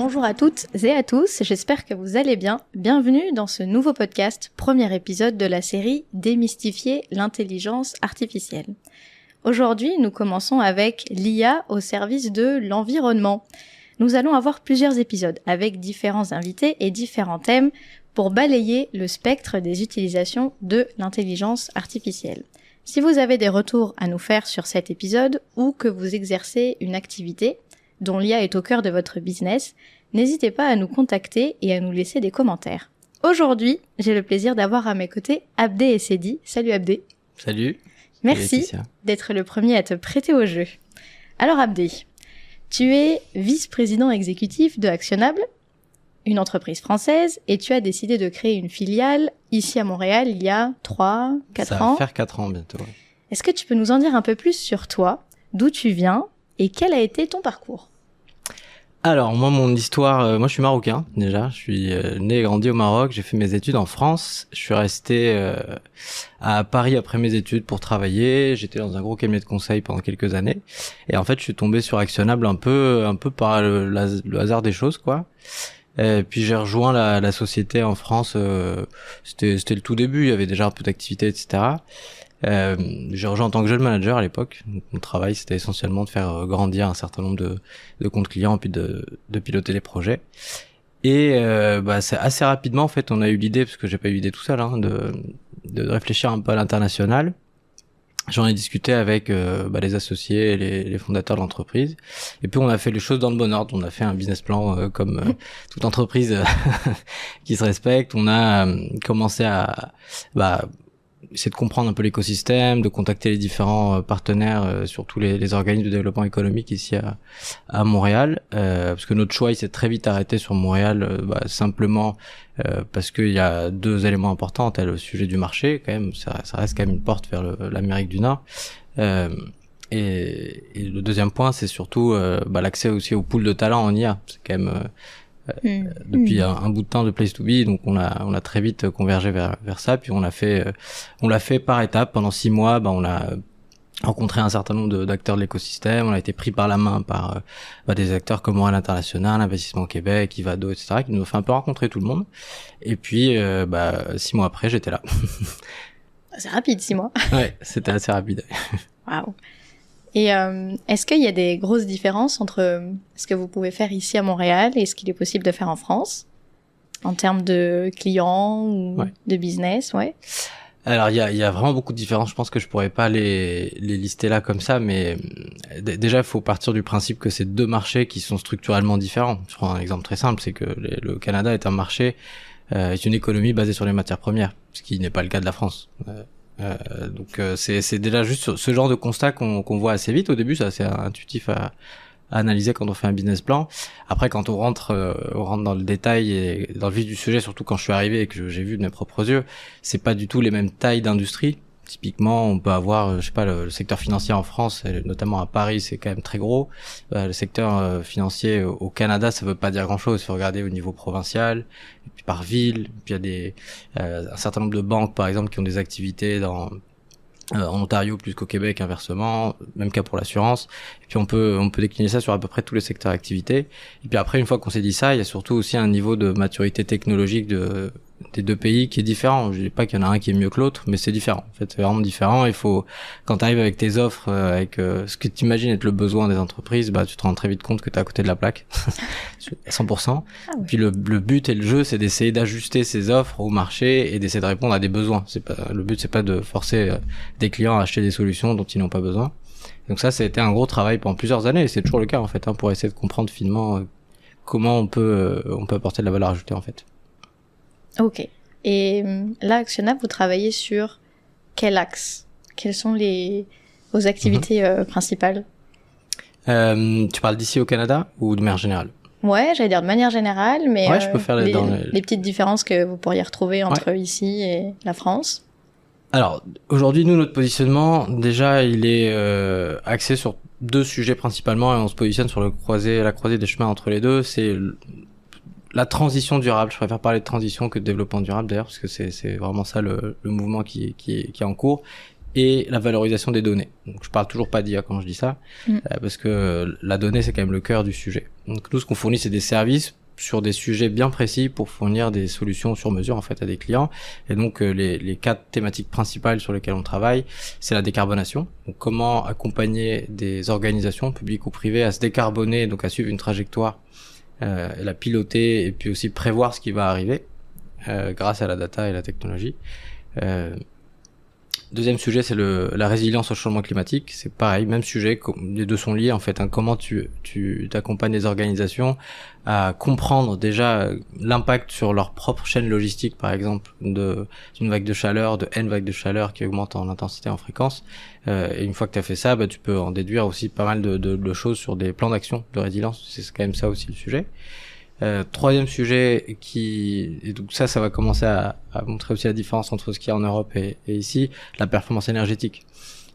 Bonjour à toutes et à tous, j'espère que vous allez bien. Bienvenue dans ce nouveau podcast, premier épisode de la série Démystifier l'intelligence artificielle. Aujourd'hui, nous commençons avec l'IA au service de l'environnement. Nous allons avoir plusieurs épisodes avec différents invités et différents thèmes pour balayer le spectre des utilisations de l'intelligence artificielle. Si vous avez des retours à nous faire sur cet épisode ou que vous exercez une activité dont l'IA est au cœur de votre business, n'hésitez pas à nous contacter et à nous laisser des commentaires. Aujourd'hui, j'ai le plaisir d'avoir à mes côtés Abdé et Sedi. Salut Abdé. Salut. Merci d'être le premier à te prêter au jeu. Alors Abdé, tu es vice-président exécutif de Actionable, une entreprise française, et tu as décidé de créer une filiale ici à Montréal il y a 3-4 ans. Ça va faire 4 ans bientôt. Ouais. Est-ce que tu peux nous en dire un peu plus sur toi, d'où tu viens et quel a été ton parcours ? Alors moi, mon histoire, moi je suis marocain déjà, je suis né et grandi au Maroc, j'ai fait mes études en France, je suis resté à Paris après mes études pour travailler, j'étais dans un gros cabinet de conseil pendant quelques années, et en fait je suis tombé sur Actionable un peu par le hasard des choses quoi. Et puis j'ai rejoint la société en France, c'était le tout début, il y avait déjà un peu d'activité, etc. J'ai rejoint en tant que jeune manager à l'époque. Donc, mon travail c'était essentiellement de faire grandir un certain nombre de comptes clients, puis de piloter les projets. Et c'est assez rapidement en fait on a eu l'idée, parce que j'ai pas eu l'idée tout seul, de réfléchir un peu à l'international. J'en ai discuté avec les associés et les fondateurs de l'entreprise, et puis on a fait les choses dans le bon ordre. On a fait un business plan comme toute entreprise qui se respecte. On a commencé à essayer de comprendre un peu l'écosystème, de contacter les différents partenaires, surtout les organismes de développement économique ici à Montréal, parce que notre choix il s'est très vite arrêté sur Montréal, simplement parce qu'il y a 2 éléments importants. T'as le sujet du marché, quand même, ça reste quand même une porte vers l'Amérique du Nord, et le deuxième point c'est surtout l'accès aussi au pool de talents en IA. C'est quand même depuis un bout de temps de Place to Be, donc on a très vite convergé vers ça, puis on l'a fait par étapes. Pendant 6 mois, on a rencontré un certain nombre d'acteurs de l'écosystème, on a été pris par la main par des acteurs comme Montréal International, Investissement Québec, Ivado, etc., qui nous ont fait un peu rencontrer tout le monde. Et puis 6 mois après, j'étais là. C'est rapide, 6 mois. Ouais, c'était assez rapide. Waouh. Et est-ce qu'il y a des grosses différences entre ce que vous pouvez faire ici à Montréal et ce qu'il est possible de faire en France, en termes de clients ou de business, ouais? Alors il y a vraiment beaucoup de différences. Je pense que je pourrais pas les lister là comme ça, mais déjà il faut partir du principe que c'est 2 marchés qui sont structurellement différents. Je prends un exemple très simple, c'est que le Canada est un marché, est une économie basée sur les matières premières, ce qui n'est pas le cas de la France. Donc c'est déjà juste ce genre de constat qu'on voit assez vite. Au début c'est assez intuitif à analyser quand on fait un business plan. Après quand on rentre dans le détail et dans le vif du sujet, surtout quand je suis arrivé et que j'ai vu de mes propres yeux, c'est pas du tout les mêmes tailles d'industrie. Typiquement, on peut avoir, le secteur financier en France, et notamment à Paris, c'est quand même très gros. Le secteur financier au Canada, ça veut pas dire grand-chose. Il faut regarder au niveau provincial, et puis par ville. Puis il y a un certain nombre de banques, par exemple, qui ont des activités en Ontario plus qu'au Québec, inversement, même cas pour l'assurance. Et puis on peut décliner ça sur à peu près tous les secteurs d'activité. Et puis après, une fois qu'on s'est dit ça, il y a surtout aussi un niveau de maturité technologique des 2 pays qui est différent. Je dis pas qu'il y en a un qui est mieux que l'autre, mais c'est différent. En fait, c'est vraiment différent. Il faut, quand tu arrives avec tes offres, avec ce que tu imagines être le besoin des entreprises, tu te rends très vite compte que tu es à côté de la plaque, 100%. Ah oui. Puis le but et le jeu, c'est d'essayer d'ajuster ces offres au marché et d'essayer de répondre à des besoins. Le but, c'est pas de forcer des clients à acheter des solutions dont ils n'ont pas besoin. Donc ça a été un gros travail pendant plusieurs années, et c'est toujours le cas en fait, pour essayer de comprendre finement comment on peut apporter de la valeur ajoutée en fait. Ok. Et là, Actionable, vous travaillez sur quel axe ? Quelles sont vos activités principales ? Tu parles d'ici au Canada ou de manière générale ? Ouais, j'allais dire de manière générale, mais je peux faire les petites différences que vous pourriez retrouver entre ici et la France. Alors, aujourd'hui, nous, notre positionnement, déjà, il est axé sur 2 sujets principalement, et on se positionne sur la croisée des chemins entre les deux. C'est la transition durable. Je préfère parler de transition que de développement durable d'ailleurs, parce que c'est vraiment ça le mouvement qui est en cours. et la valorisation des données. Donc je parle toujours pas d'IA quand je dis ça, parce que la donnée c'est quand même le cœur du sujet. Donc nous ce qu'on fournit c'est des services sur des sujets bien précis pour fournir des solutions sur mesure en fait à des clients. Et donc les quatre thématiques principales sur lesquelles on travaille, c'est la décarbonation. Donc comment accompagner des organisations publiques ou privées à se décarboner, donc à suivre une trajectoire, la piloter et puis aussi prévoir ce qui va arriver grâce à la data et la technologie. Deuxième sujet, c'est la résilience au changement climatique. C'est pareil, même sujet, les deux sont liés en fait. Hein. Comment tu t'accompagnes les organisations à comprendre déjà l'impact sur leur propre chaîne logistique, par exemple, d'une vague de chaleur, de N vagues de chaleur qui augmentent en intensité, en fréquence. Et une fois que tu as fait ça, tu peux en déduire aussi pas mal de choses sur des plans d'action de résilience. C'est quand même ça aussi le sujet. Troisième sujet et donc ça va commencer à montrer aussi la différence entre ce qu'il y a en Europe et ici, la performance énergétique.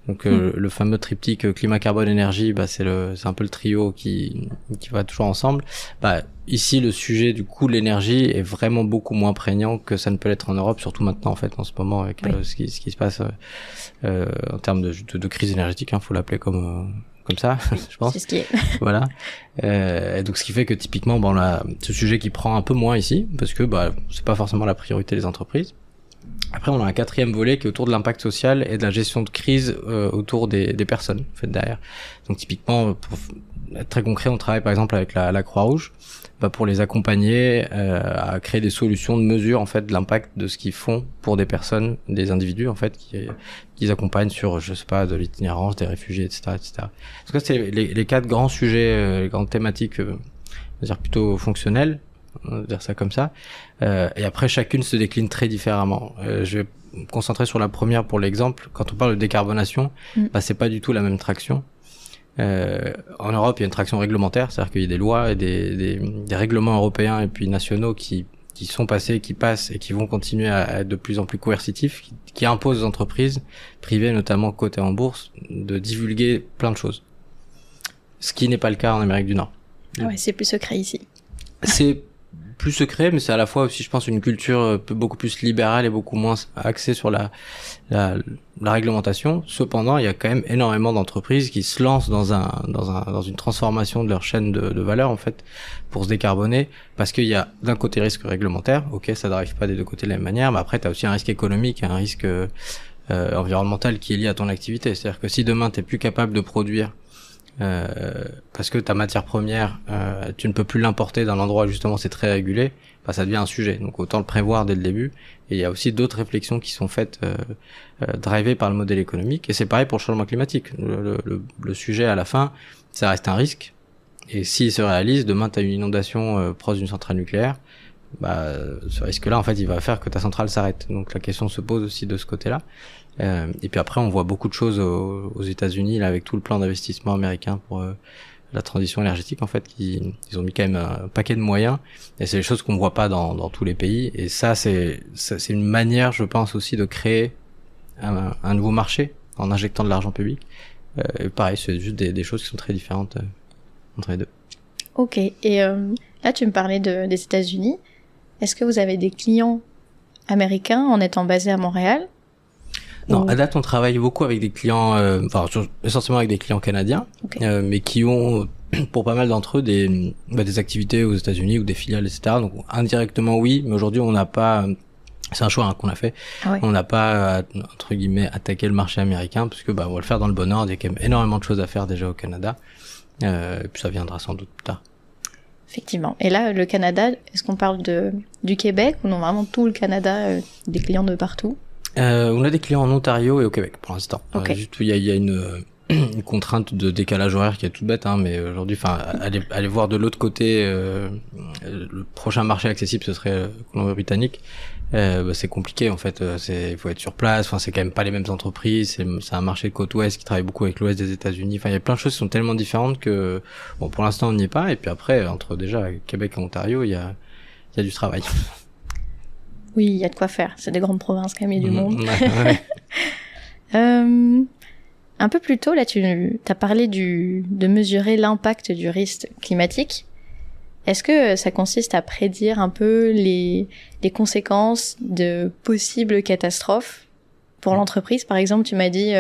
Donc le fameux triptyque climat, carbone, énergie, c'est un peu le trio qui va toujours ensemble. Ici le sujet du coût de l'énergie est vraiment beaucoup moins prégnant que ça ne peut l'être en Europe, surtout maintenant en fait en ce moment avec ce qui se passe en termes de crise énergétique, faut l'appeler comme ça, je pense. C'est ce qui est. Voilà. Et donc, ce qui fait que typiquement, on a ce sujet qui prend un peu moins ici, parce que c'est pas forcément la priorité des entreprises. Après, on a un quatrième volet qui est autour de l'impact social et de la gestion de crise autour des personnes, en fait, derrière. Donc, typiquement, pour être très concret, on travaille par exemple avec la Croix-Rouge, pour les accompagner à créer des solutions de mesure en fait de l'impact de ce qu'ils font pour des personnes, des individus en fait qu'ils accompagnent sur je sais pas de l'itinérance des réfugiés, etc. En tout cas, c'est les quatre grands sujets, les grandes thématiques, on va dire plutôt fonctionnelles, on va dire ça comme ça. Et après chacune se décline très différemment. Je vais me concentrer sur la première pour l'exemple. Quand on parle de décarbonation, c'est pas du tout la même traction. En Europe, il y a une traction réglementaire, c'est-à-dire qu'il y a des lois et des règlements européens et puis nationaux qui sont passés, qui passent et qui vont continuer à être de plus en plus coercitifs, qui imposent aux entreprises privées, notamment cotées en bourse, de divulguer plein de choses. Ce qui n'est pas le cas en Amérique du Nord. Ah ouais, c'est plus secret ici. C'est plus secret, mais c'est à la fois aussi, je pense, une culture beaucoup plus libérale et beaucoup moins axée sur la réglementation. Cependant, il y a quand même énormément d'entreprises qui se lancent dans une transformation de leur chaîne de valeur, en fait, pour se décarboner, parce qu'il y a d'un côté risque réglementaire, ok, ça n'arrive pas des deux côtés de la même manière, mais après, tu as aussi un risque économique, un risque environnemental qui est lié à ton activité. C'est-à-dire que si demain, tu n'es plus capable de produire parce que ta matière première, tu ne peux plus l'importer d'un endroit où justement c'est très régulé, ça devient un sujet. Donc autant le prévoir dès le début. Et il y a aussi d'autres réflexions qui sont faites, drivées par le modèle économique. Et c'est pareil pour le changement climatique. Le sujet à la fin, ça reste un risque. Et s'il se réalise, demain tu as une inondation proche d'une centrale nucléaire, ce risque-là, en fait, il va faire que ta centrale s'arrête. Donc la question se pose aussi de ce côté-là. Et puis après, on voit beaucoup de choses aux États-Unis là avec tout le plan d'investissement américain pour la transition énergétique. En fait, ils ont mis quand même un paquet de moyens. Et c'est des choses qu'on voit pas dans tous les pays. Et ça, c'est une manière, je pense aussi, de créer un nouveau marché en injectant de l'argent public. Et pareil, c'est juste des choses qui sont très différentes entre les deux. Ok. Et là, tu me parlais des États-Unis. Est-ce que vous avez des clients américains en étant basés à Montréal? Non, à date, on travaille beaucoup avec des clients, essentiellement avec des clients canadiens, okay. Mais qui ont, pour pas mal d'entre eux, des activités aux États-Unis ou des filiales, etc. Donc, indirectement, oui, mais aujourd'hui, on n'a pas, c'est un choix qu'on a fait. Ah ouais. On n'a pas, entre guillemets, attaqué le marché américain, parce que, on va le faire dans le bon ordre. Il y a quand même énormément de choses à faire déjà au Canada. Et puis ça viendra sans doute plus tard. Effectivement. Et là, le Canada, est-ce qu'on parle du Québec ou non, vraiment tout le Canada, des clients de partout? On a des clients en Ontario et au Québec pour l'instant. Okay. Juste il y a une contrainte de décalage horaire qui est toute bête, mais aujourd'hui, aller voir de l'autre côté, le prochain marché accessible, ce serait Colombie-Britannique. C'est compliqué en fait. Il faut être sur place. C'est quand même pas les mêmes entreprises. C'est un marché de côte ouest qui travaille beaucoup avec l'ouest des États-Unis. Il y a plein de choses qui sont tellement différentes que pour l'instant on n'y est pas. Et puis après, entre déjà Québec et Ontario, il y a du travail. Oui, il y a de quoi faire. C'est des grandes provinces quand même, il y a du monde. Ouais. Un peu plus tôt, là, tu as parlé de mesurer l'impact du risque climatique. Est-ce que ça consiste à prédire un peu les conséquences de possibles catastrophes Pour l'entreprise, par exemple, tu m'as dit,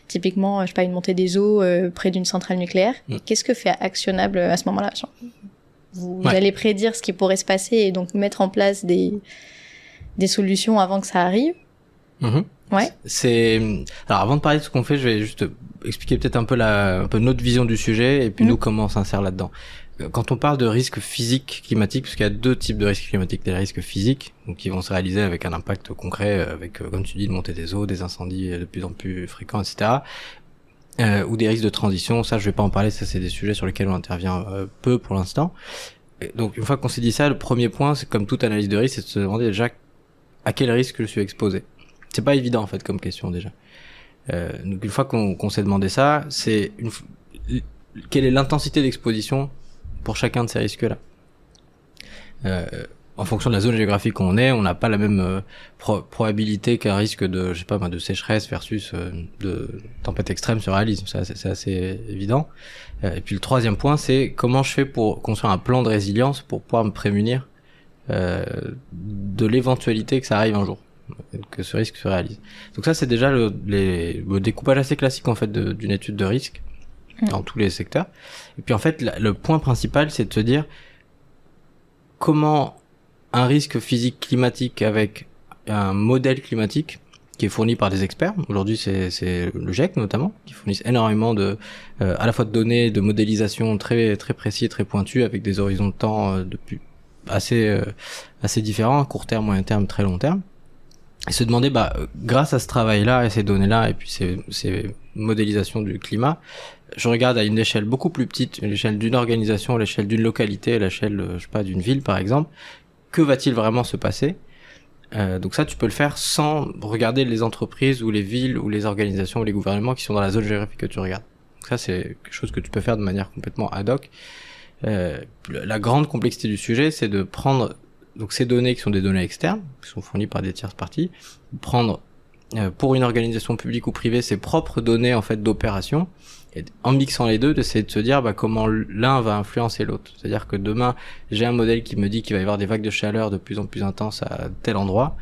typiquement, je sais pas, une montée des eaux près d'une centrale nucléaire. Qu'est-ce que fait actionnable à ce moment-là? Vous allez prédire ce qui pourrait se passer et donc mettre en place des solutions avant que ça arrive. Ouais. Alors, avant de parler de ce qu'on fait, je vais juste expliquer peut-être un peu notre vision du sujet et puis nous, comment on s'insère là-dedans. Quand on parle de risques physiques climatiques, parce qu'il y a deux types de risques climatiques, des risques physiques, donc qui vont se réaliser avec un impact concret, avec, comme tu dis, une montée des eaux, des incendies de plus en plus fréquents, etc., ou des risques de transition. Ça, je vais pas en parler, ça c'est des sujets sur lesquels on intervient peu pour l'instant. Et donc, une fois qu'on s'est dit ça, le premier point, c'est comme toute analyse de risque, c'est de se demander déjà à quel risque je suis exposé. C'est pas évident en fait comme question déjà. Donc une fois qu'on s'est demandé ça, c'est quelle est l'intensité d'exposition pour chacun de ces risques-là. En fonction de la zone géographique où on est, on n'a pas la même probabilité qu'un risque de, je sais pas, de sécheresse versus de tempête extrême se réalise. Ça, c'est assez évident. Et puis le troisième point, c'est comment je fais pour construire un plan de résilience pour pouvoir me prémunir de l'éventualité que ça arrive un jour, que ce risque se réalise. Donc ça, c'est déjà le découpage assez classique en fait d'une étude de risque dans tous les secteurs. Et puis en fait, le point principal, c'est de se dire comment un risque physique climatique avec un modèle climatique qui est fourni par des experts. Aujourd'hui, c'est le GIEC notamment, qui fournissent énormément à la fois de données, de modélisation très très précis, très pointus, avec des horizons de temps depuis assez différents, court terme, moyen terme, très long terme. Et se demander, grâce à ce travail-là et ces données-là et puis ces modélisations du climat, je regarde à une échelle beaucoup plus petite, l'échelle d'une organisation, à l'échelle d'une localité, à l'échelle, je sais pas, d'une ville par exemple, que va-t-il vraiment se passer? Donc ça, tu peux le faire sans regarder les entreprises ou les villes ou les organisations ou les gouvernements qui sont dans la zone géographique que tu regardes. Donc ça, c'est quelque chose que tu peux faire de manière complètement ad hoc. La grande complexité du sujet, c'est de prendre donc ces données qui sont des données externes, qui sont fournies par des tierces parties, prendre pour une organisation publique ou privée ses propres données en fait d'opération, et en mixant les deux, d'essayer de se dire comment l'un va influencer l'autre. C'est-à-dire que demain, j'ai un modèle qui me dit qu'il va y avoir des vagues de chaleur de plus en plus intenses à tel endroit.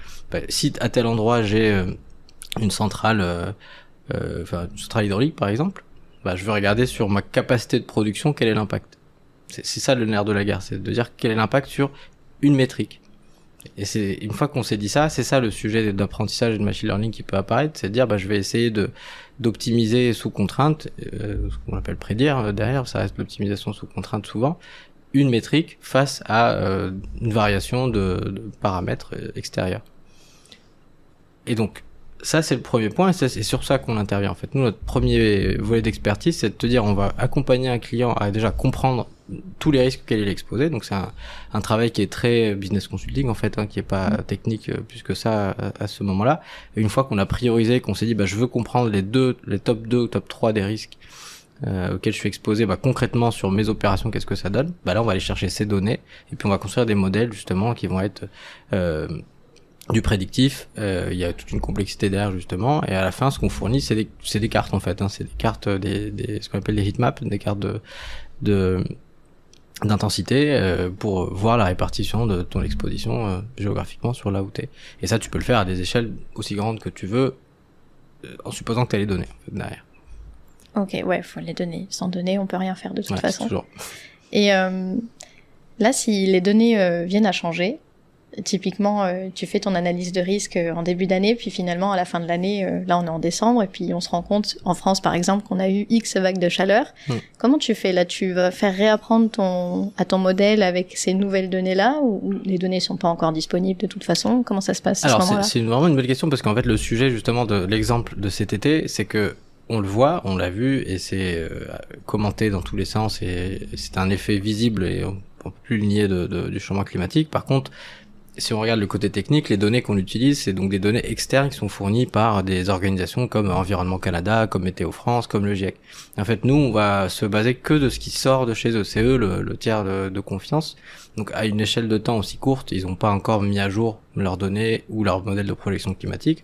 Si à tel endroit j'ai une centrale, une centrale hydraulique par exemple, je vais regarder sur ma capacité de production quel est l'impact. C'est ça le nerf de la guerre, c'est de dire quel est l'impact sur une métrique. Et c'est une fois qu'on s'est dit ça, c'est ça le sujet d'apprentissage et de machine learning qui peut apparaître, c'est de dire je vais essayer d'optimiser sous contrainte, ce qu'on appelle prédire derrière, ça reste l'optimisation sous contrainte souvent, une métrique face à une variation de paramètres extérieurs. Et donc ça c'est le premier point et c'est sur ça qu'on intervient en fait. Nous, notre premier volet d'expertise, c'est de te dire on va accompagner un client à déjà comprendre tous les risques auxquels il est exposé. Donc c'est un travail qui est très business consulting en fait, qui est pas technique plus que ça à ce moment-là. Et une fois qu'on a priorisé, qu'on s'est dit je veux comprendre les top 2 ou top 3 des risques auxquels je suis exposé, concrètement sur mes opérations, qu'est-ce que ça donne? Là on va aller chercher ces données et puis on va construire des modèles justement qui vont être du prédictif. Il y a toute une complexité derrière justement, et à la fin ce qu'on fournit c'est des cartes en fait, c'est des cartes ce qu'on appelle des heatmaps, des cartes d'intensité pour voir la répartition de ton exposition géographiquement sur là où t'es. Et ça tu peux le faire à des échelles aussi grandes que tu veux en supposant que t'as les données en fait, derrière. Ok, ouais, faut les données. Sans données on peut rien faire de toute façon. Toujours. Et là si les données viennent à changer, typiquement, tu fais ton analyse de risque en début d'année, puis finalement, à la fin de l'année, là, on est en décembre, et puis on se rend compte, en France, par exemple, qu'on a eu X vagues de chaleur. Comment tu fais, là? Tu vas faire réapprendre à ton modèle avec ces nouvelles données-là, ou les données sont pas encore disponibles de toute façon? Comment ça se passe à ce moment-là? C'est vraiment une belle question, parce qu'en fait, le sujet, justement, de l'exemple de cet été, c'est que on le voit, on l'a vu, et c'est commenté dans tous les sens, et c'est un effet visible, et on peut plus le nier du changement climatique. Par contre, si on regarde le côté technique, les données qu'on utilise, c'est donc des données externes qui sont fournies par des organisations comme Environnement Canada, comme Météo France, comme le GIEC. En fait, nous, on va se baser que de ce qui sort de chez eux. C'est eux le tiers de confiance. Donc, à une échelle de temps aussi courte, ils n'ont pas encore mis à jour leurs données ou leur modèle de projection climatique.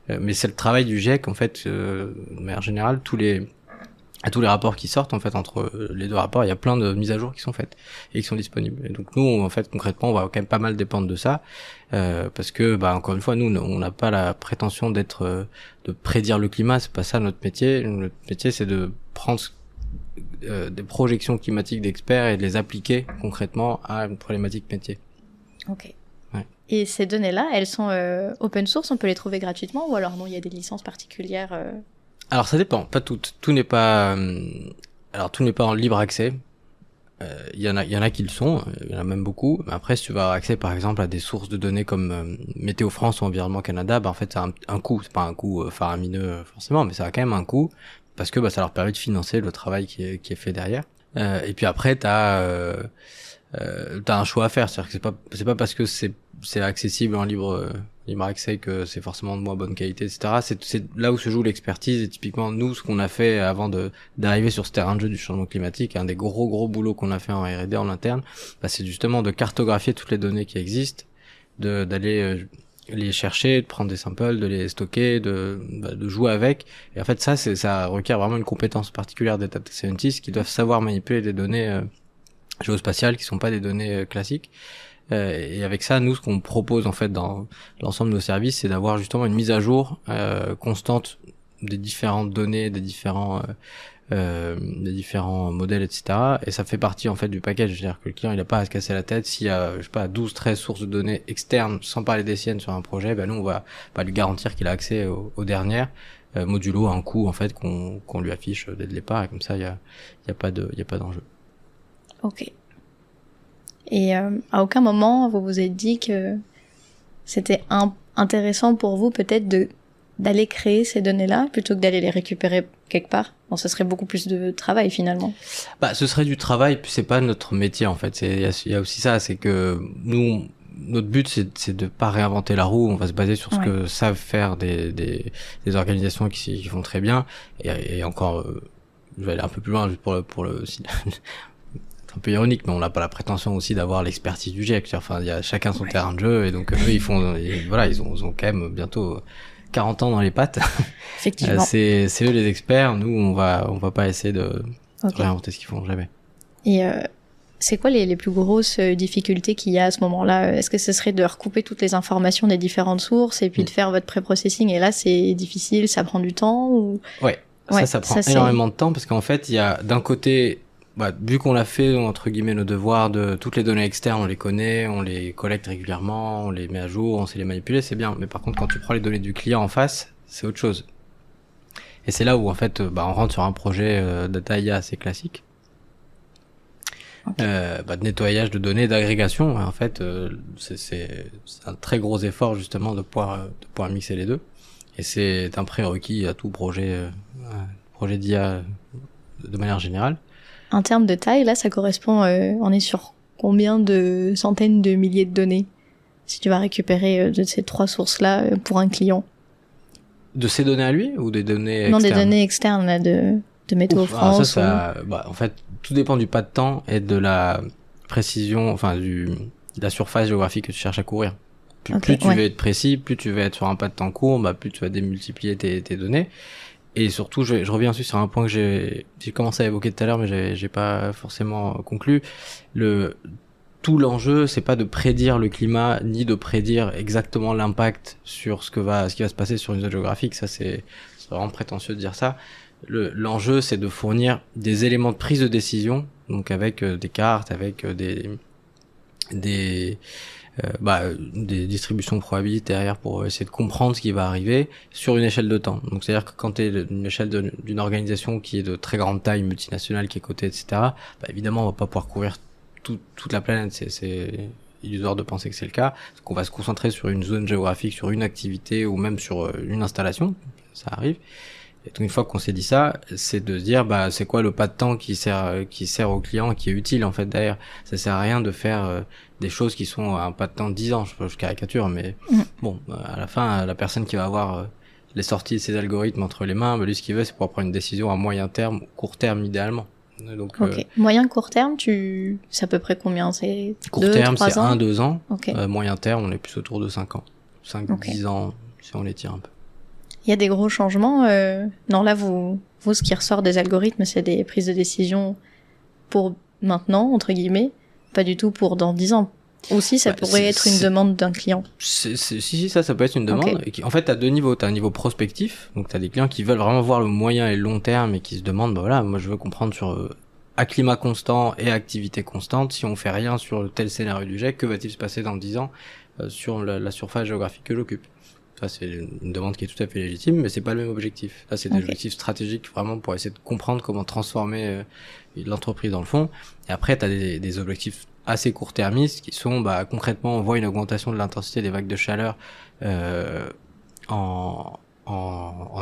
Mais c'est le travail du GIEC, en fait, de manière générale, tous les à tous les rapports qui sortent, en fait, entre les deux rapports, il y a plein de mises à jour qui sont faites et qui sont disponibles. Et donc nous, en fait, concrètement, on va quand même pas mal dépendre de ça, parce que, encore une fois, nous, on n'a pas la prétention de prédire le climat, c'est pas ça notre métier. Notre métier, c'est de prendre des projections climatiques d'experts et de les appliquer concrètement à une problématique métier. Ok. Ouais. Et ces données-là, elles sont open source, on peut les trouver gratuitement, ou alors non, il y a des licences particulières Alors ça dépend, pas toutes. Tout n'est pas en libre accès. Il y en a qui le sont, il y en a même beaucoup. Mais après, si tu veux avoir accès, par exemple, à des sources de données comme Météo France ou Environnement Canada, en fait, ça a un coût. C'est pas un coût faramineux forcément, mais ça a quand même un coût parce que ça leur permet de financer le travail qui est fait derrière. Et puis après, t'as un choix à faire. C'est-à-dire que c'est pas parce que c'est accessible en libre accès que c'est forcément de moins bonne qualité, etc. C'est là où se joue l'expertise. Et typiquement, nous, ce qu'on a fait avant d'arriver sur ce terrain de jeu du changement climatique, un des gros boulots qu'on a fait en R&D en interne, c'est justement de cartographier toutes les données qui existent, d'aller les chercher, de prendre des samples, de les stocker, de jouer avec. Et en fait, ça requiert vraiment une compétence particulière des data scientists qui doivent savoir manipuler des données géospatiales qui sont pas des données classiques. Et avec ça, nous, ce qu'on propose en fait dans l'ensemble de nos services, c'est d'avoir justement une mise à jour constante des différentes données, des différents modèles, etc. Et ça fait partie en fait du package. C'est-à-dire que le client, il a pas à se casser la tête s'il y a, 12-13 sources de données externes, sans parler des siennes sur un projet. Nous, on va lui garantir qu'il a accès aux dernières, modulo un coût en fait qu'on lui affiche dès le départ. Et comme ça, il y a pas d'enjeu. Ok. Et à aucun moment vous vous êtes dit que c'était intéressant pour vous peut-être d'aller créer ces données-là plutôt que d'aller les récupérer quelque part? Bon, ce serait beaucoup plus de travail finalement. Ce serait du travail, puis c'est pas notre métier en fait. Il y a aussi ça, c'est que nous, notre but c'est de pas réinventer la roue. On va se baser sur ce que savent faire des organisations qui font très bien. Et encore, je vais aller un peu plus loin juste pour le un peu ironique, mais on n'a pas la prétention aussi d'avoir l'expertise du GIEC. Enfin, il y a chacun son terrain de jeu, et donc eux, ils ont quand même bientôt 40 ans dans les pattes. Effectivement. C'est eux les experts. Nous, on va pas essayer de réinventer ce qu'ils font, jamais. Et c'est quoi les plus grosses difficultés qu'il y a à ce moment-là? Est-ce que ce serait de recouper toutes les informations des différentes sources et puis de faire votre pré-processing, et là c'est difficile, ça prend du temps ou... Ça prend énormément de temps, parce qu'en fait, il y a d'un côté, vu qu'on a fait entre guillemets nos devoirs de toutes les données externes, on les connaît, on les collecte régulièrement, on les met à jour, on sait les manipuler, c'est bien. Mais par contre, quand tu prends les données du client en face, c'est autre chose. Et c'est là où en fait, on rentre sur un projet data IA assez classique, de nettoyage de données, d'agrégation. En fait, c'est un très gros effort justement de pouvoir mixer les deux. Et c'est un prérequis à tout projet d'IA de manière générale. En termes de taille, là, ça correspond, on est sur combien de centaines de milliers de données si tu vas récupérer de ces 3 sources-là pour un client? De ces données à lui ou des données externes? Non, des données externes là, de Météo France. En fait, tout dépend du pas de temps et de la précision, de la surface géographique que tu cherches à couvrir. Plus tu veux être précis, plus tu veux être sur un pas de temps court, plus tu vas démultiplier tes données. Et surtout, je reviens ensuite sur un point que j'ai commencé à évoquer tout à l'heure, mais j'ai pas forcément conclu. Tout l'enjeu, c'est pas de prédire le climat, ni de prédire exactement l'impact sur ce qui va se passer sur une zone géographique. Ça, c'est vraiment prétentieux de dire ça. L'enjeu, c'est de fournir des éléments de prise de décision, donc avec des cartes, avec des distributions de probabilité derrière pour essayer de comprendre ce qui va arriver sur une échelle de temps. Donc c'est-à-dire que quand tu es une échelle d'une organisation qui est de très grande taille, multinationale, qui est cotée, etc., évidemment on va pas pouvoir couvrir toute la planète, c'est illusoire de penser que c'est le cas. Donc on va se concentrer sur une zone géographique, sur une activité ou même sur une installation, ça arrive. Et donc une fois qu'on s'est dit ça, c'est de se dire c'est quoi le pas de temps qui sert au client, qui est utile en fait derrière. Ça sert à rien de faire des choses qui sont un pas de temps de 10 ans, je caricature, mais bon, à la fin, la personne qui va avoir les sorties de ses algorithmes entre les mains, lui ce qu'il veut c'est pouvoir prendre une décision à moyen terme, court terme idéalement. Donc moyen court terme, c'est à peu près combien? C'est court terme, c'est 1-2 ans. Okay. Moyen terme, on est plus autour de 5 ans. 5-10 ans si on les tire un peu. Il y a des gros changements. Non, là, vous, ce qui ressort des algorithmes, c'est des prises de décision pour maintenant, entre guillemets, pas du tout pour dans 10 ans. Aussi, ça pourrait être une demande d'un client. Si, ça peut être une demande. Okay. En fait, t'as deux niveaux. T'as un niveau prospectif, donc t'as des clients qui veulent vraiment voir le moyen et le long terme et qui se demandent, bah voilà, moi je veux comprendre sur à climat constant et activité constante, si on fait rien sur tel scénario du jet, que va-t-il se passer dans 10 ans sur la surface géographique que j'occupe. Ça, c'est une demande qui est tout à fait légitime, mais c'est pas le même objectif. Ça, c'est des objectifs stratégiques vraiment pour essayer de comprendre comment transformer l'entreprise dans le fond. Et après, t'as des objectifs assez court-termistes qui sont, bah, concrètement, on voit une augmentation de l'intensité des vagues de chaleur en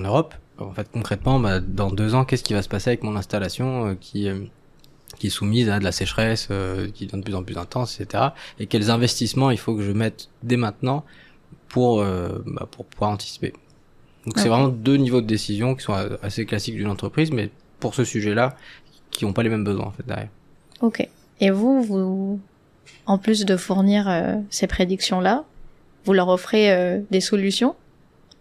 Europe. En fait, concrètement, bah, dans 2 ans, qu'est-ce qui va se passer avec mon installation qui est soumise à de la sécheresse qui devient de plus en plus intense, etc. Et quels investissements il faut que je mette dès maintenant pour pouvoir anticiper. Donc c'est vraiment deux niveaux de décision qui sont assez classiques d'une entreprise, mais pour ce sujet-là, qui n'ont pas les mêmes besoins en fait derrière. Ok. Et vous, en plus de fournir ces prédictions-là, vous leur offrez des solutions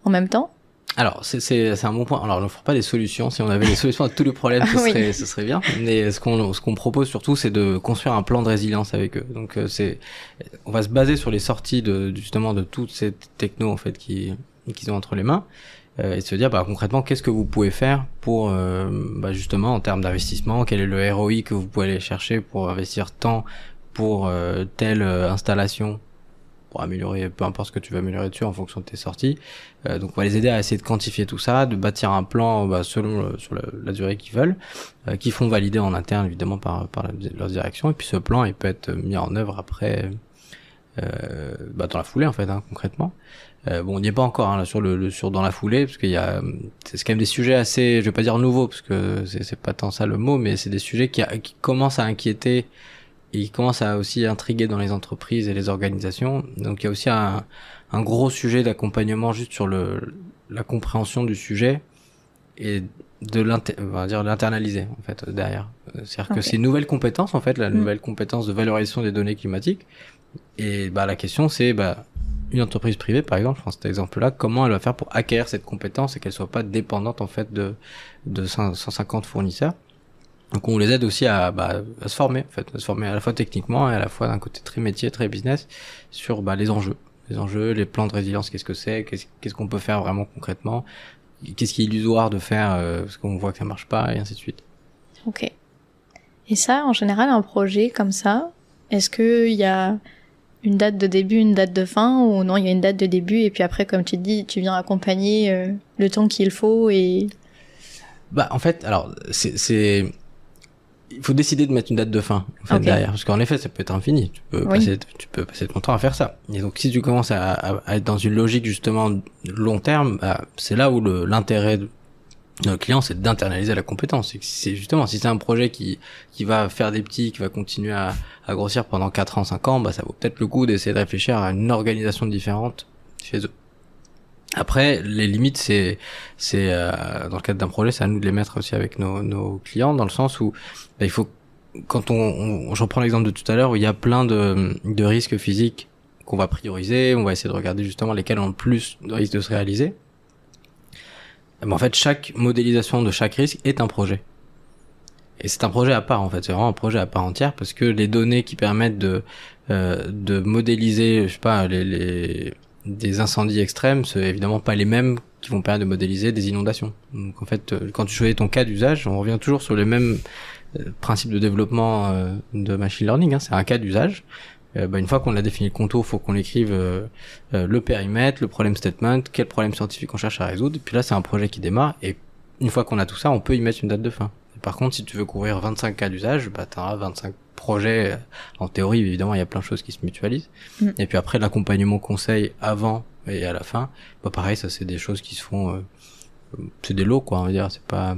en même temps? Alors c'est un bon point. Alors on n'offre pas des solutions. Si on avait des solutions à tous les problèmes, ce serait bien. Mais ce qu'on propose surtout, c'est de construire un plan de résilience avec eux. Donc on va se baser sur les sorties justement de toutes ces technos en fait qu'ils ont entre les mains. Et se dire concrètement qu'est-ce que vous pouvez faire pour justement en termes d'investissement, quel est le ROI que vous pouvez aller chercher pour investir tant pour telle installation pour améliorer, peu importe ce que tu veux améliorer dessus en fonction de tes sorties. Donc on va les aider à essayer de quantifier tout ça, de bâtir un plan selon sur la durée qu'ils veulent, qu'ils font valider en interne évidemment par leur direction, et puis ce plan il peut être mis en œuvre après dans la foulée en fait concrètement. On n'y est pas encore sur dans la foulée parce qu'il y a c'est quand même des sujets assez, je vais pas dire nouveaux parce que c'est pas tant ça le mot, mais c'est des sujets qui commencent à inquiéter et qui commencent à aussi intriguer dans les entreprises et les organisations. Donc il y a aussi un gros sujet d'accompagnement juste sur la compréhension du sujet et de l'internaliser en fait derrière. C'est-à-dire que c'est une nouvelle compétence en fait, la nouvelle compétence de valorisation des données climatiques. Et la question c'est une entreprise privée par exemple, je prends cet exemple-là, comment elle va faire pour acquérir cette compétence et qu'elle soit pas dépendante en fait de 150 fournisseurs. Donc on les aide aussi à se former en fait, à se former à la fois techniquement et à la fois d'un côté très métier, très business sur les enjeux, les plans de résilience, qu'est-ce que c'est, qu'est-ce qu'on peut faire vraiment concrètement, qu'est-ce qui est illusoire de faire parce qu'on voit que ça marche pas et ainsi de suite. Ok. Et ça, en général, un projet comme ça, est-ce que il y a une date de début, une date de fin, ou non, il y a une date de début et puis après, comme tu dis, tu viens accompagner le temps qu'il faut et... En fait, alors, il faut décider de mettre une date de fin en fait, derrière, parce qu'en effet ça peut être infini, tu peux passer ton temps à faire ça, et donc si tu commences à être dans une logique justement long terme, c'est là où l'intérêt de notre client c'est d'internaliser la compétence. C'est justement si c'est un projet qui va faire des petits, qui va continuer à grossir pendant 4 ans, 5 ans, ça vaut peut-être le coup d'essayer de réfléchir à une organisation différente chez eux. Après, les limites, c'est dans le cadre d'un projet, c'est à nous de les mettre aussi avec nos clients, dans le sens où il faut, quand je reprends l'exemple de tout à l'heure, où il y a plein de risques physiques qu'on va prioriser, on va essayer de regarder justement lesquels ont le plus de risques de se réaliser. En fait, chaque modélisation de chaque risque est un projet. Et c'est un projet à part, en fait. C'est vraiment un projet à part entière, parce que les données qui permettent de modéliser, je sais pas, des incendies extrêmes, c'est évidemment pas les mêmes qui vont permettre de modéliser des inondations. Donc en fait, quand tu choisis ton cas d'usage, on revient toujours sur les mêmes principes de développement de machine learning. C'est un cas d'usage. Une fois qu'on a défini le contour, faut qu'on écrive le périmètre, le problème statement, quel problème scientifique on cherche à résoudre. Et puis là, c'est un projet qui démarre. Et une fois qu'on a tout ça, on peut y mettre une date de fin. Et par contre, si tu veux couvrir 25 cas d'usage, t'auras 25 projets. En théorie, évidemment, il y a plein de choses qui se mutualisent. Et puis après, l'accompagnement conseil avant et à la fin, pareil, ça c'est des choses qui se font, c'est des lots quoi, on va dire, c'est pas...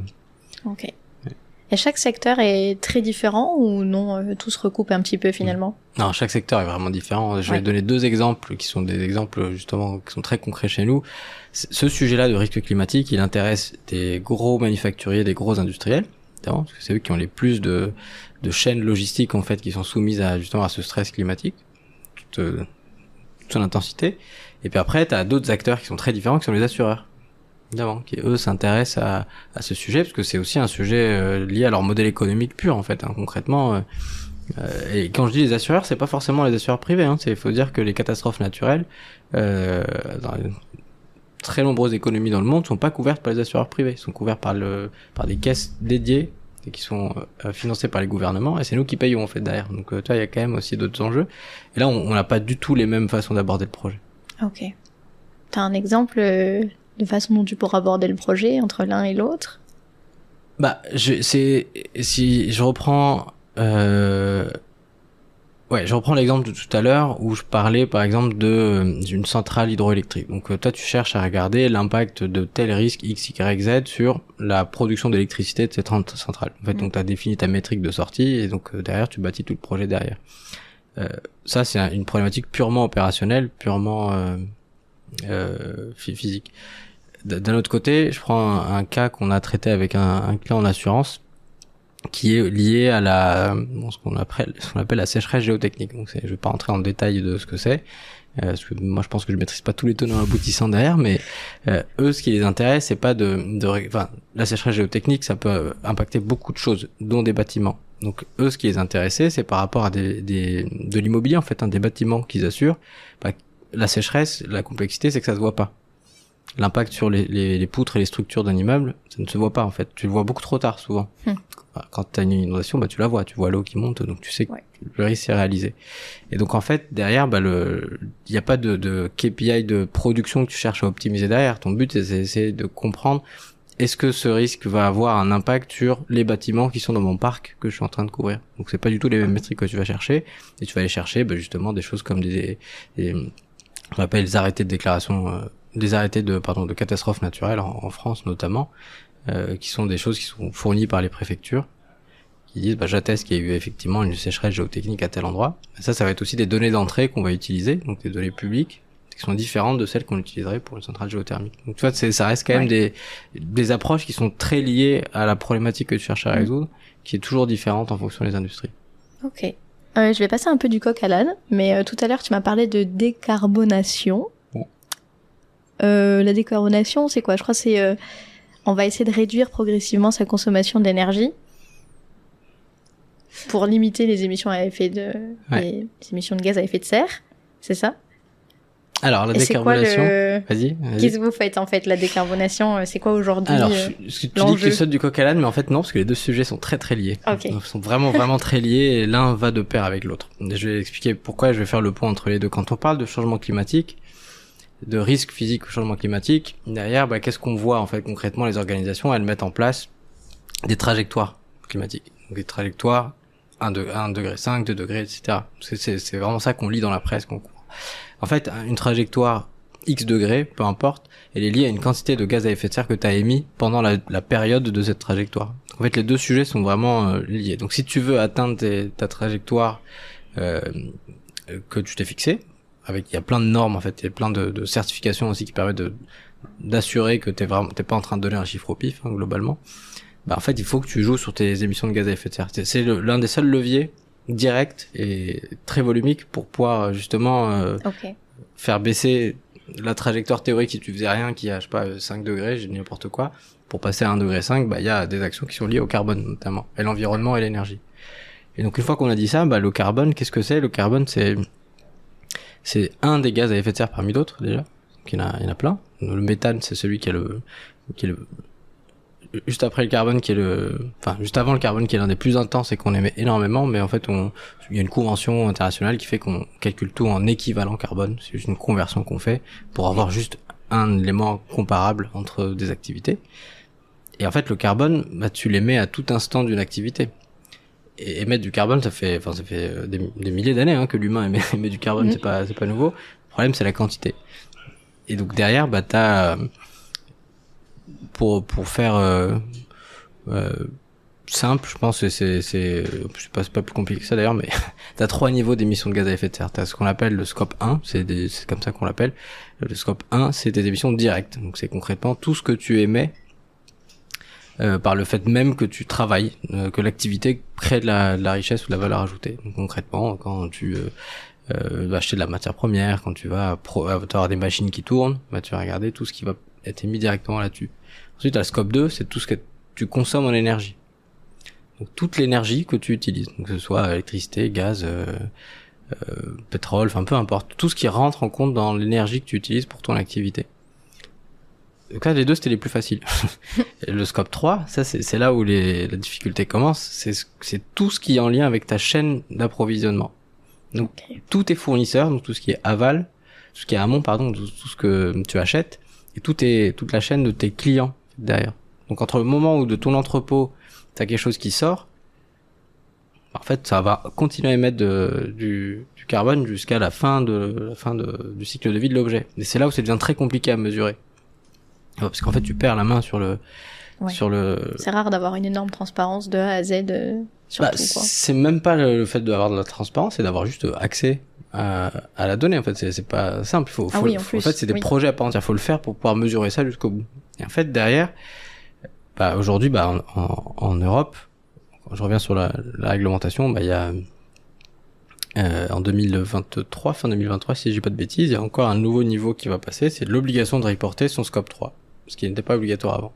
Ok. Ouais. Et chaque secteur est très différent ou non, tout se recoupe un petit peu finalement? Non, chaque secteur est vraiment différent. Je vais donner 2 exemples qui sont des exemples justement qui sont très concrets chez nous. Ce sujet-là de risque climatique, il intéresse des gros manufacturiers, des gros industriels, parce que c'est eux qui ont les plus de chaînes logistiques en fait qui sont soumises à ce stress climatique, toute son intensité. Et puis après, t'as d'autres acteurs qui sont très différents, qui sont les assureurs. Évidemment, qui eux s'intéressent à ce sujet, parce que c'est aussi un sujet lié à leur modèle économique pur, en fait, hein, concrètement. Et quand je dis les assureurs, c'est pas forcément les assureurs privés, hein. Il faut dire que les catastrophes naturelles, dans les très nombreuses économies dans le monde, sont pas couvertes par les assureurs privés. Ils sont couverts par des caisses dédiées et qui sont financées par les gouvernements, et c'est nous qui payons, en fait, derrière. Donc, tu vois, il y a quand même aussi d'autres enjeux. Et là, on n'a pas du tout les mêmes façons d'aborder le projet. Ok. T'as un exemple de façon dont tu pourras aborder le projet entre l'un et l'autre? Si je reprends, je reprends l'exemple de tout à l'heure où je parlais par exemple d'une centrale hydroélectrique. Donc toi tu cherches à regarder l'impact de tel risque X, Y, Z sur la production d'électricité de cette centrale. En fait, donc tu as défini ta métrique de sortie et donc derrière tu bâtis tout le projet derrière. Ça c'est une problématique purement opérationnelle, purement physique. D'un autre côté, je prends un cas qu'on a traité avec un client en assurance qui est lié à ce qu'on appelle la sécheresse géotechnique. Donc je vais pas rentrer en détail de ce que c'est, parce que moi je pense que je maîtrise pas tous les tenants aboutissants derrière, mais eux ce qui les intéresse c'est pas la sécheresse géotechnique, ça peut impacter beaucoup de choses, dont des bâtiments. Donc eux ce qui les intéressait c'est par rapport à de l'immobilier, en fait, hein, des bâtiments qu'ils assurent. La sécheresse, la complexité c'est que ça se voit pas. L'impact sur les poutres et les structures d'un immeuble, ça ne se voit pas, en fait. Tu le vois beaucoup trop tard, souvent. Quand tu as une inondation, tu la vois. Tu vois l'eau qui monte, donc tu sais que le risque est réalisé. Et donc, en fait, derrière, il n'y a pas de KPI de production que tu cherches à optimiser derrière. Ton but, c'est de comprendre, est-ce que ce risque va avoir un impact sur les bâtiments qui sont dans mon parc que je suis en train de couvrir. Donc, c'est pas du tout les mêmes métriques que tu vas chercher. Et tu vas aller chercher, justement, des choses comme on appelle les arrêtés de déclaration, des arrêtés de catastrophes naturelles en France notamment, qui sont des choses qui sont fournies par les préfectures, qui disent j'atteste qu'il y a eu effectivement une sécheresse géotechnique à tel endroit. Et ça va être aussi des données d'entrée qu'on va utiliser, donc des données publiques qui sont différentes de celles qu'on utiliserait pour une centrale géothermique. Donc tu vois, ça reste quand même des approches qui sont très liées à la problématique que tu cherches à résoudre, qui est toujours différente en fonction des industries. Ok. Je vais passer un peu du coq à l'âne, mais tout à l'heure tu m'as parlé de décarbonation. La décarbonation, c'est quoi? Je crois que c'est on va essayer de réduire progressivement sa consommation d'énergie pour limiter les émissions à effet les émissions de gaz à effet de serre, c'est ça? Alors, la décarbonation... Vas-y. Qu'est-ce que vous faites, en fait, la décarbonation? C'est quoi aujourd'hui Alors, tu dis que tu sautes du coq à l'âne, mais en fait, non, parce que les deux sujets sont très, très liés. Okay. Ils sont vraiment, vraiment très liés, et l'un va de pair avec l'autre. Je vais expliquer pourquoi, je vais faire le point entre les deux. Quand on parle de changement climatique, de risque physique au changement climatique, derrière, qu'est-ce qu'on voit, en fait, concrètement? Les organisations, elles mettent en place des trajectoires climatiques. Donc, des trajectoires 1 degré 5, 2 degrés, etc. C'est vraiment ça qu'on lit dans la presse, qu'on court. En fait, une trajectoire X degrés, peu importe, elle est liée à une quantité de gaz à effet de serre que tu as émis pendant la période de cette trajectoire. En fait, les deux sujets sont vraiment liés. Donc, si tu veux atteindre ta trajectoire que tu t'es fixée, il y a plein de normes, en fait, il y a plein de certifications aussi qui permettent d'assurer que t'es pas en train de donner un chiffre au pif, hein, globalement. En fait, il faut que tu joues sur tes émissions de gaz à effet de serre. C'est l'un des seuls leviers direct et très volumique pour pouvoir justement faire baisser la trajectoire théorique si tu faisais rien qui a 5 degrés, j'ai dit n'importe quoi, pour passer à 1,5 degré, il y a des actions qui sont liées au carbone notamment, et l'environnement et l'énergie. Et donc une fois qu'on a dit ça, le carbone, qu'est-ce que c'est? Le carbone, c'est un des gaz à effet de serre parmi d'autres déjà, donc il y en a plein. Le méthane, c'est celui qui est le juste après le carbone juste avant le carbone qui est l'un des plus intenses et qu'on émet énormément, mais en fait il y a une convention internationale qui fait qu'on calcule tout en équivalent carbone, c'est juste une conversion qu'on fait pour avoir juste un élément comparable entre des activités. Et en fait le carbone, tu l'émets à tout instant d'une activité. Et émettre du carbone, ça fait des milliers d'années que l'humain émet du carbone, c'est pas nouveau. Le problème c'est la quantité. Et donc derrière, t'as pour faire simple, je pense que c'est pas plus compliqué que ça d'ailleurs, mais t'as 3 niveaux d'émissions de gaz à effet de serre. T'as ce qu'on appelle le scope 1, c'est comme ça qu'on l'appelle. Le scope 1, c'est des émissions directes. Donc c'est concrètement tout ce que tu émets par le fait même que tu travailles, que l'activité crée de la richesse ou de la valeur ajoutée. Donc concrètement, quand tu vas acheter de la matière première, quand tu vas avoir des machines qui tournent, tu vas regarder tout ce qui va été mis directement là-dessus. Ensuite, t'as le scope 2, c'est tout ce que tu consommes en énergie. Donc toute l'énergie que tu utilises, donc que ce soit électricité, gaz, pétrole, enfin peu importe, tout ce qui rentre en compte dans l'énergie que tu utilises pour ton activité. Donc là, les deux, c'était les plus faciles. Et le scope 3, ça, c'est là où la difficulté commence. C'est tout ce qui est en lien avec ta chaîne d'approvisionnement. Donc, tous tes fournisseurs, donc tout ce qui est aval, tout ce qui est amont, pardon, tout ce que tu achètes, et toute la chaîne de tes clients derrière. Donc, entre le moment où de ton entrepôt, t'as quelque chose qui sort, en fait, ça va continuer à émettre du carbone jusqu'à la fin du cycle de vie de l'objet. Et c'est là où ça devient très compliqué à mesurer. Parce qu'en fait, tu perds la main sur le... C'est rare d'avoir une énorme transparence de A à Z sur tout, quoi. C'est même pas le fait d'avoir de la transparence, c'est d'avoir juste accès à la donnée. En fait, c'est pas simple. En fait, c'est des projets à part entière. Faut le faire pour pouvoir mesurer ça jusqu'au bout. Et en fait, derrière, aujourd'hui, en Europe, quand je reviens sur la réglementation, il y a en 2023, fin 2023, si j'ai pas de bêtises, il y a encore un nouveau niveau qui va passer, c'est l'obligation de reporter son scope 3, ce qui n'était pas obligatoire avant.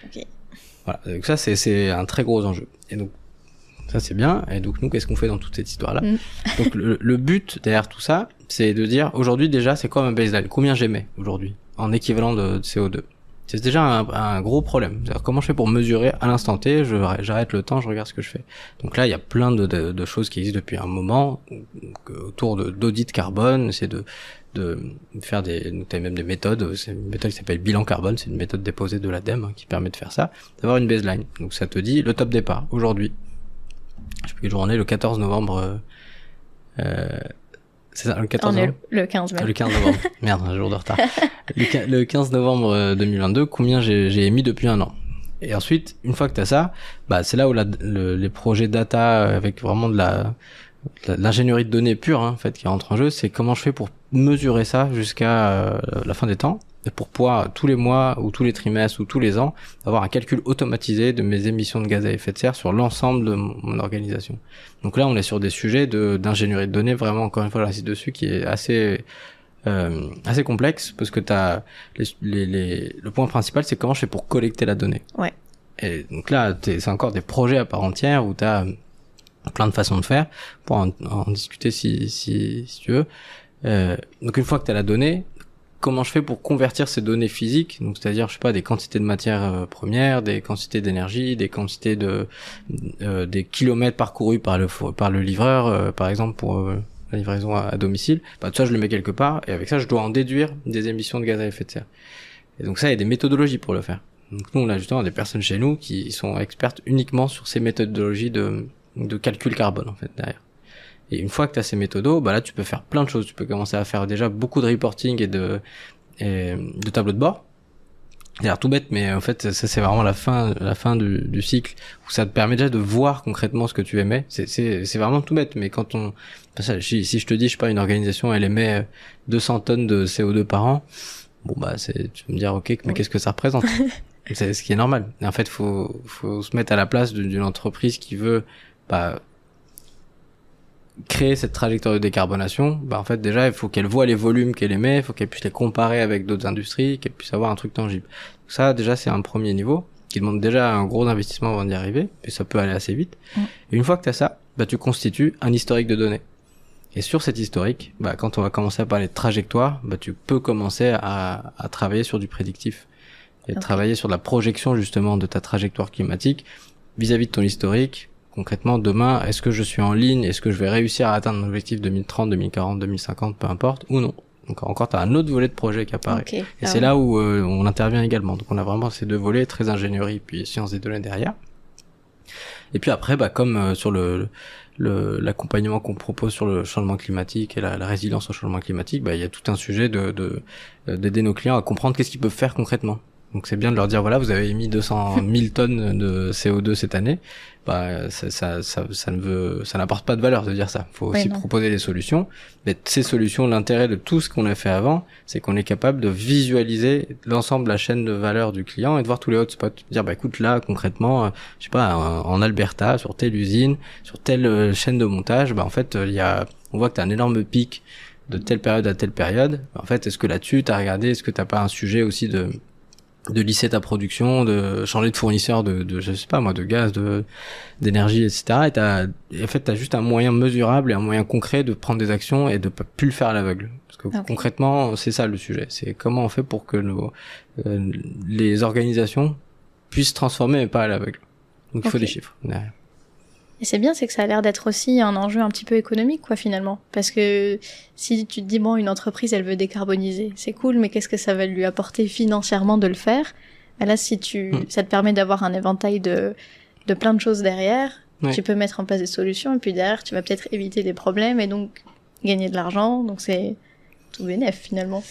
Okay. Voilà, donc ça c'est un très gros enjeu. Et donc ça c'est bien. Et donc nous, qu'est-ce qu'on fait dans toute cette histoire-là? Donc le but derrière tout ça, c'est de dire aujourd'hui déjà, c'est quoi ma baseline? Combien j'émets aujourd'hui en équivalent de CO2? C'est déjà un gros problème. C'est-à-dire comment je fais pour mesurer à l'instant T, j'arrête le temps, je regarde ce que je fais. Donc là, il y a plein de choses qui existent depuis un moment autour d'audit carbone, c'est de faire t'as même des méthodes, c'est une méthode qui s'appelle bilan carbone, c'est une méthode déposée de l'ADEME qui permet de faire ça, d'avoir une baseline. Donc ça te dit le top départ aujourd'hui. Je sais plus quelle journée, le 14 novembre c'est ça, le 14 novembre? Le 15 même. Le 15 novembre. Merde, un jour de retard. Le 15 novembre 2022, combien j'ai émis depuis un an. Et ensuite, une fois que t'as ça, c'est là où les projets data avec vraiment de l'ingénierie de données pure, en fait, qui rentre en jeu, c'est comment je fais pour mesurer ça jusqu'à la fin des temps, et pour pouvoir tous les mois ou tous les trimestres ou tous les ans avoir un calcul automatisé de mes émissions de gaz à effet de serre sur l'ensemble de mon organisation. Donc là, on est sur des sujets d'ingénierie de données, vraiment, encore une fois, j'insiste dessus, qui est assez complexe, parce que t'as le point principal, c'est comment je fais pour collecter la donnée. Ouais. Et donc là, c'est encore des projets à part entière où t'as plein de façons de faire pour en discuter si tu veux. Donc une fois que t'as la donnée, comment je fais pour convertir ces données physiques, donc c'est-à-dire, je sais pas, des quantités de matières premières, des quantités d'énergie, des quantités des kilomètres parcourus par le livreur, par exemple, pour la livraison à domicile, tout ça je le mets quelque part, et avec ça je dois en déduire des émissions de gaz à effet de serre. Et donc ça, il y a des méthodologies pour le faire. Donc nous, on a justement des personnes chez nous qui sont expertes uniquement sur ces méthodologies de calcul carbone, en fait, derrière. Et une fois que tu as ces méthodos, là tu peux faire plein de choses. Tu peux commencer à faire déjà beaucoup de reporting et de tableaux de bord. C'est-à-dire tout bête, mais en fait ça c'est vraiment la fin du cycle où ça te permet déjà de voir concrètement ce que tu émets. C'est vraiment tout bête, mais quand si je te dis, je sais pas, une organisation elle émet 200 tonnes de CO2 par an, tu vas me dire ok, mais qu'est-ce que ça représente? C'est ce qui est normal. Et en fait, faut se mettre à la place d'une entreprise qui veut créer cette trajectoire de décarbonation. En fait, déjà, il faut qu'elle voit les volumes qu'elle émet, il faut qu'elle puisse les comparer avec d'autres industries, qu'elle puisse avoir un truc tangible. Donc ça, déjà, c'est un premier niveau qui demande déjà un gros investissement avant d'y arriver, et ça peut aller assez vite. Et une fois que tu as ça, tu constitues un historique de données. Et sur cet historique, quand on va commencer à parler de trajectoire, tu peux commencer à travailler sur du prédictif. Et travailler sur la projection, justement, de ta trajectoire climatique vis-à-vis de ton historique. Concrètement, demain, est-ce que je suis en ligne? Est-ce que je vais réussir à atteindre mon objectif 2030, 2040, 2050, peu importe, ou non? Donc encore, tu as un autre volet de projet qui apparaît. Et c'est là où on intervient également. Donc on a vraiment ces deux volets, très ingénierie, puis sciences des données derrière. Et puis après, comme sur l'accompagnement qu'on propose sur le changement climatique et la résilience au changement climatique, il y a tout un sujet d'aider nos clients à comprendre qu'est-ce qu'ils peuvent faire concrètement. Donc c'est bien de leur dire, voilà, vous avez émis 200 000 tonnes de CO2 cette année. Ça n'apporte pas de valeur de dire ça. Faut aussi proposer des solutions. Mais ces solutions, l'intérêt de tout ce qu'on a fait avant, c'est qu'on est capable de visualiser l'ensemble de la chaîne de valeur du client et de voir tous les hotspots. Dire, écoute, là, concrètement, je sais pas, en Alberta, sur telle usine, sur telle chaîne de montage, en fait, on voit que t'as un énorme pic de telle période à telle période. En fait, est-ce que là-dessus, t'as regardé, est-ce que t'as pas un sujet aussi lisser ta production, de changer de fournisseur de je sais pas moi, de gaz, d'énergie, etc. Et en fait, t'as juste un moyen mesurable et un moyen concret de prendre des actions et de pas plus le faire à l'aveugle. Parce que concrètement, c'est ça le sujet. C'est comment on fait pour que les organisations puissent transformer mais pas à l'aveugle. Donc il faut des chiffres derrière. Et c'est bien, c'est que ça a l'air d'être aussi un enjeu un petit peu économique, quoi, finalement. Parce que si tu te dis, bon, une entreprise, elle veut décarboniser, c'est cool, mais qu'est-ce que ça va lui apporter financièrement de le faire? Ben là, si ça te permet d'avoir un éventail de plein de choses derrière, tu peux mettre en place des solutions, et puis derrière, tu vas peut-être éviter des problèmes, et donc gagner de l'argent, donc c'est tout bénef, finalement.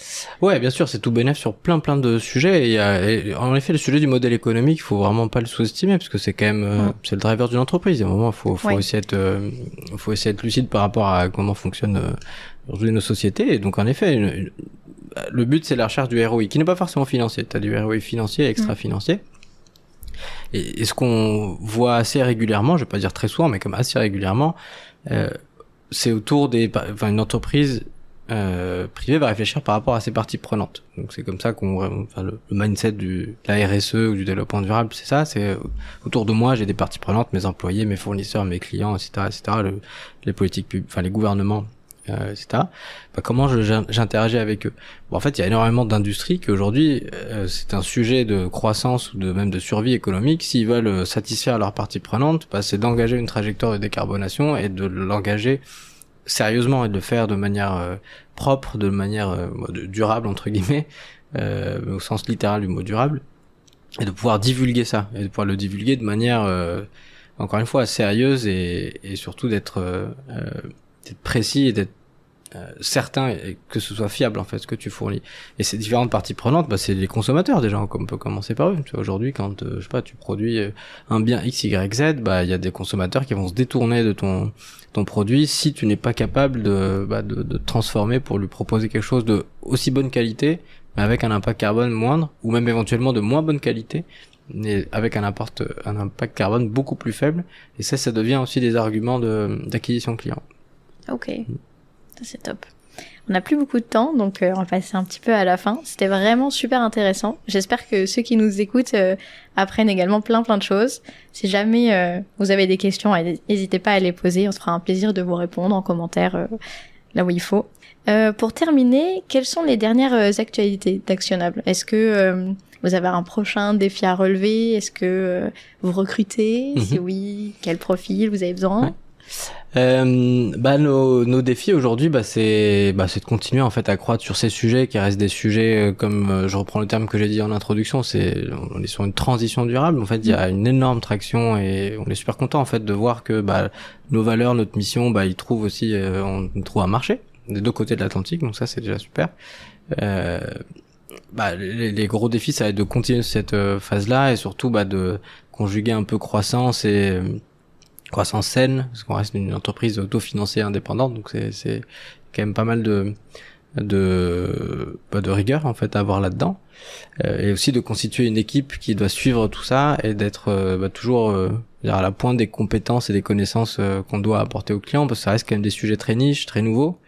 Ouais, bien sûr, c'est tout bénef sur plein de sujets. Et en effet, le sujet du modèle économique, il faut vraiment pas le sous-estimer, parce que c'est quand même, c'est le driver d'une entreprise. À un moment, faut essayer être lucide par rapport à comment fonctionnent aujourd'hui nos sociétés. Et donc, en effet, le but, c'est la recherche du ROI, qui n'est pas forcément financier. T'as du ROI financier et extra-financier. Et ce qu'on voit assez régulièrement, je vais pas dire très souvent, mais comme assez régulièrement, c'est autour une entreprise privé va réfléchir par rapport à ses parties prenantes. Donc c'est comme ça le mindset de la RSE ou du développement durable, c'est ça, c'est autour de moi, j'ai des parties prenantes, mes employés, mes fournisseurs, mes clients, etc., les politiques publiques, les gouvernements, etc. Comment j'interagis avec eux. En fait, il y a énormément d'industries qu'aujourd'hui, c'est un sujet de croissance ou même de survie économique. S'ils veulent satisfaire leurs parties prenantes, c'est d'engager une trajectoire de décarbonation et de l'engager sérieusement et de le faire de manière propre, de manière durable entre guillemets, au sens littéral du mot durable, et de pouvoir divulguer ça, et de pouvoir le divulguer de manière encore une fois sérieuse et surtout d'être précis et d'être certain et que ce soit fiable en fait ce que tu fournis. Et ces différentes parties prenantes, c'est les consommateurs déjà, on peut commencer par eux. Tu vois, aujourd'hui quand je sais pas, tu produis un bien X, Y, Z, il y a des consommateurs qui vont se détourner de ton produit si tu n'es pas capable de transformer pour lui proposer quelque chose de aussi bonne qualité mais avec un impact carbone moindre, ou même éventuellement de moins bonne qualité mais avec un impact carbone beaucoup plus faible. Et ça devient aussi des arguments d'acquisition client. Ok, ça c'est top. On n'a plus beaucoup de temps, donc on va passer un petit peu à la fin. C'était vraiment super intéressant. J'espère que ceux qui nous écoutent apprennent également plein de choses. Si jamais vous avez des questions, n'hésitez pas à les poser. On se fera un plaisir de vous répondre en commentaire là où il faut. Pour terminer, quelles sont les dernières actualités d'Actionable? Est-ce que vous avez un prochain défi à relever? Est-ce que vous recrutez? Si oui, quel profil vous avez besoin? Nos défis aujourd'hui, c'est de continuer en fait à croître sur ces sujets qui restent des sujets comme je reprends le terme que j'ai dit en introduction, on est sur une transition durable. En fait, il y a une énorme traction et on est super content en fait de voir que nos valeurs, notre mission, ils trouvent aussi on trouve un marché des deux côtés de l'Atlantique. Donc ça, c'est déjà super. Les gros défis, ça va être de continuer cette phase-là et surtout de conjuguer un peu croissance et croissance saine, parce qu'on reste une entreprise autofinancée indépendante, donc c'est quand même pas mal de rigueur en fait à avoir là-dedans, et aussi de constituer une équipe qui doit suivre tout ça et d'être toujours à la pointe des compétences et des connaissances qu'on doit apporter aux clients, parce que ça reste quand même des sujets très niches, très nouveaux.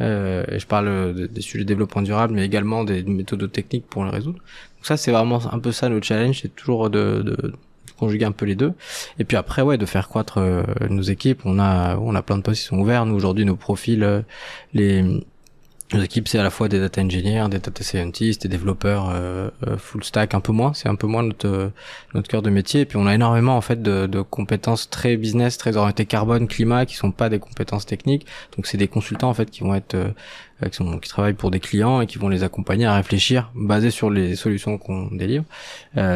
Et je parle des sujets de développement durable, mais également des méthodes techniques pour les résoudre. Donc ça, c'est vraiment un peu ça notre challenge, c'est toujours de conjuguer un peu les deux. Et puis après, de faire croître nos équipes. On a plein de postes qui sont ouverts. Nous, aujourd'hui, nos profils, nos équipes, c'est à la fois des data engineers, des data scientists, des développeurs full stack, un peu moins. C'est un peu moins notre cœur de métier. Et puis on a énormément en fait de compétences très business, très orientées carbone, climat, qui sont pas des compétences techniques. Donc c'est des consultants en fait qui vont être qui travaillent pour des clients et qui vont les accompagner à réfléchir basé sur les solutions qu'on délivre.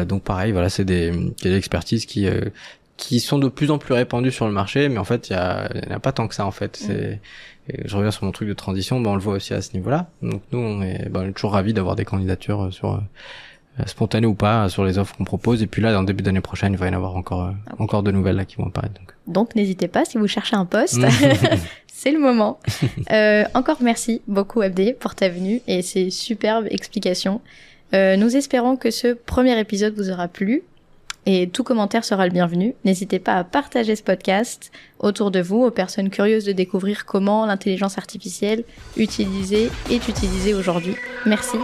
Donc pareil, c'est des expertises qui sont de plus en plus répandues sur le marché, mais en fait il y en a pas tant que ça en fait. Et je reviens sur mon truc de transition, on le voit aussi à ce niveau-là. Donc nous, on est toujours ravis d'avoir des candidatures sur spontanées ou pas sur les offres qu'on propose. Et puis là, dans le début d'année prochaine, il va y en avoir encore de nouvelles là qui vont apparaître. Donc n'hésitez pas, si vous cherchez un poste, c'est le moment. Encore merci beaucoup Abdé pour ta venue et ces superbes explications. Nous espérons que ce premier épisode vous aura plu. Et tout commentaire sera le bienvenu. N'hésitez pas à partager ce podcast autour de vous, aux personnes curieuses de découvrir comment l'intelligence artificielle est utilisée aujourd'hui. Merci